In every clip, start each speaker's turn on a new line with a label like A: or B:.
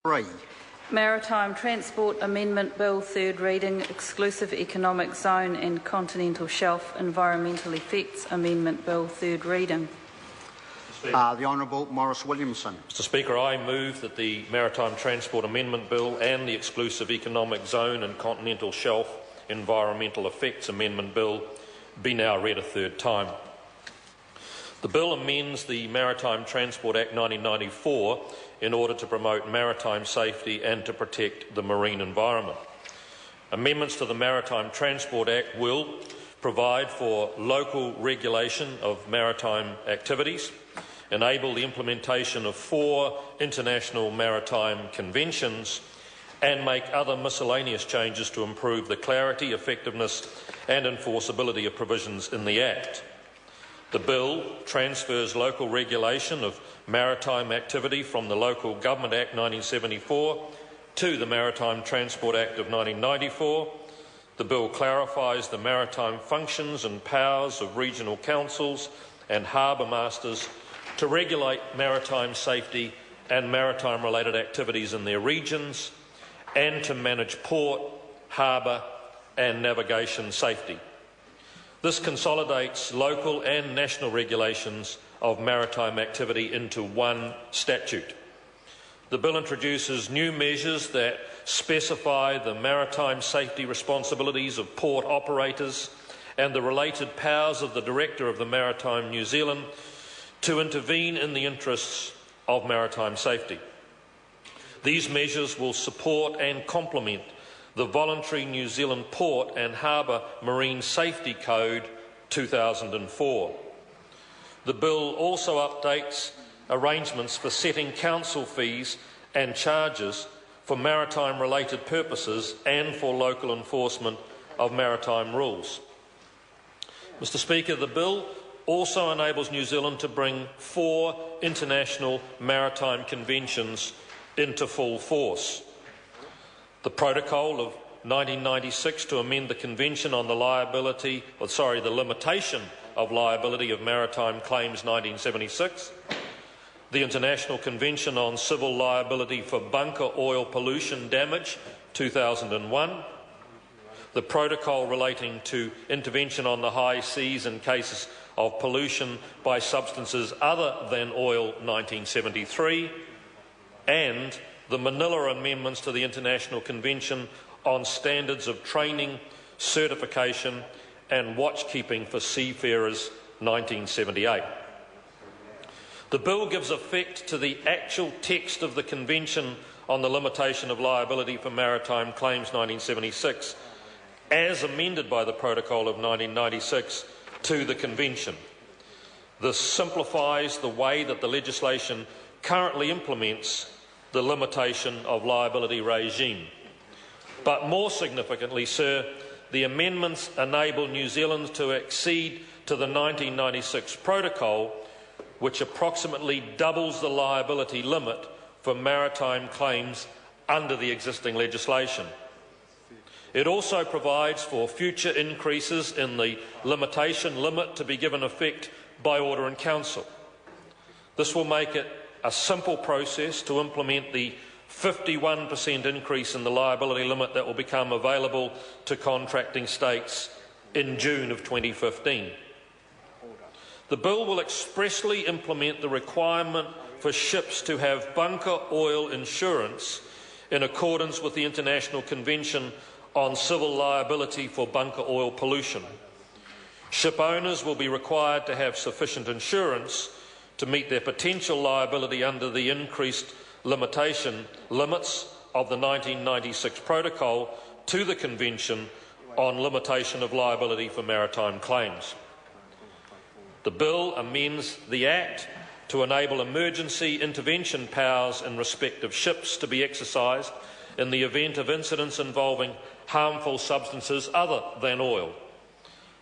A: 3.
B: Maritime Transport Amendment Bill, third reading, Exclusive Economic Zone and Continental Shelf Environmental Effects Amendment Bill, third reading.
A: The Honourable Maurice Williamson.
C: Mr Speaker, I move that the Maritime Transport Amendment Bill and the Exclusive Economic Zone and Continental Shelf Environmental Effects Amendment Bill be now read a third time. The bill amends the Maritime Transport Act 1994 in order to promote maritime safety and to protect the marine environment. Amendments to the Maritime Transport Act will provide for local regulation of maritime activities, enable the implementation of 4 international maritime conventions, and make other miscellaneous changes to improve the clarity, effectiveness and enforceability of provisions in the Act. The bill transfers local regulation of maritime activity from the Local Government Act 1974 to the Maritime Transport Act of 1994. The bill clarifies the maritime functions and powers of regional councils and harbour masters to regulate maritime safety and maritime-related activities in their regions and to manage port, harbour and navigation safety. This consolidates local and national regulations of maritime activity into one statute. The bill introduces new measures that specify the maritime safety responsibilities of port operators and the related powers of the Director of the Maritime New Zealand to intervene in the interests of maritime safety. These measures will support and complement the voluntary New Zealand Port and Harbour Marine Safety Code 2004. The bill also updates arrangements for setting council fees and charges for maritime-related purposes and for local enforcement of maritime rules. Mr Speaker, the bill also enables New Zealand to bring 4 international maritime conventions into full force. The Protocol of 1996 to amend the Convention on the limitation of liability of maritime claims 1976, the International Convention on Civil Liability for Bunker Oil Pollution Damage 2001, the Protocol relating to intervention on the high seas in cases of pollution by substances other than oil 1973, and the Manila Amendments to the International Convention on Standards of Training, Certification and Watchkeeping for Seafarers 1978. The bill gives effect to the actual text of the Convention on the Limitation of Liability for Maritime Claims 1976, as amended by the Protocol of 1996 to the Convention. This simplifies the way that the legislation currently implements the limitation of liability regime. But more significantly, sir, the amendments enable New Zealand to accede to the 1996 Protocol, which approximately doubles the liability limit for maritime claims under the existing legislation. It also provides for future increases in the limitation limit to be given effect by Order in Council. This will make it a simple process to implement the 51% increase in the liability limit that will become available to contracting states in June of 2015. The bill will expressly implement the requirement for ships to have bunker oil insurance in accordance with the International Convention on Civil Liability for Bunker Oil Pollution. Ship owners will be required to have sufficient insurance to meet their potential liability under the increased limitation limits of the 1996 Protocol to the Convention on Limitation of Liability for Maritime Claims. The bill amends the Act to enable emergency intervention powers in respect of ships to be exercised in the event of incidents involving harmful substances other than oil.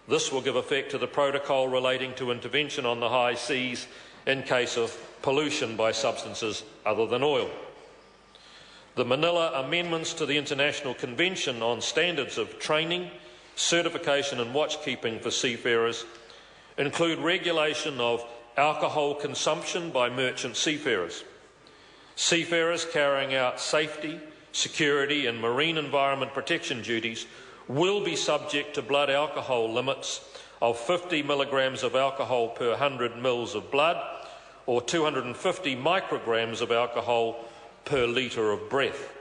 C: This will give effect to the protocol relating to intervention on the high seas in case of pollution by substances other than oil. The Manila Amendments to the International Convention on Standards of Training, Certification and Watchkeeping for Seafarers include regulation of alcohol consumption by merchant seafarers, Seafarers carrying out safety, security and marine environment protection duties will be subject to blood alcohol limits of 50 milligrams of alcohol per 100 mils of blood or 250 micrograms of alcohol per litre of breath.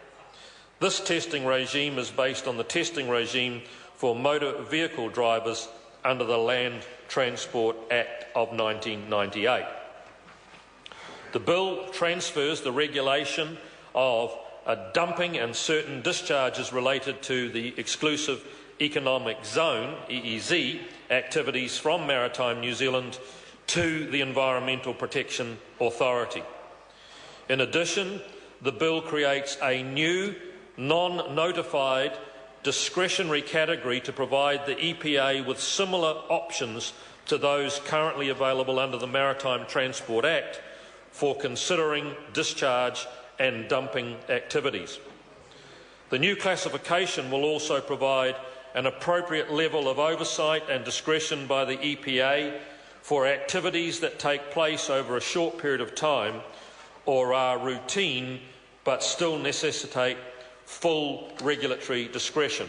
C: This testing regime is based on the testing regime for motor vehicle drivers under the Land Transport Act of 1998. The bill transfers the regulation of dumping and certain discharges related to the Exclusive Economic Zone, EEZ, activities from Maritime New Zealand to the Environmental Protection Authority. In addition, the bill creates a new non-notified discretionary category to provide the EPA with similar options to those currently available under the Maritime Transport Act for considering discharge and dumping activities. The new classification will also provide an appropriate level of oversight and discretion by the EPA for activities that take place over a short period of time or are routine but still necessitate full regulatory discretion.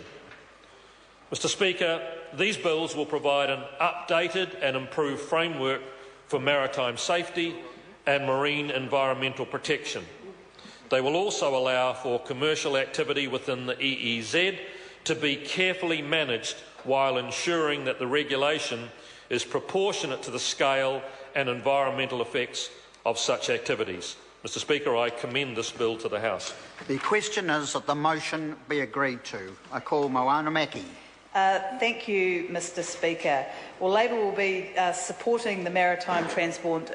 C: Mr. Speaker, these bills will provide an updated and improved framework for maritime safety and marine environmental protection. They will also allow for commercial activity within the EEZ to be carefully managed while ensuring that the regulation is proportionate to the scale and environmental effects of such activities. Mr. Speaker, I commend this bill to the House.
A: The question is that the motion be agreed to. I call Moana Maki.
D: Thank you, Mr. Speaker. Well, Labour will be supporting the Maritime Transport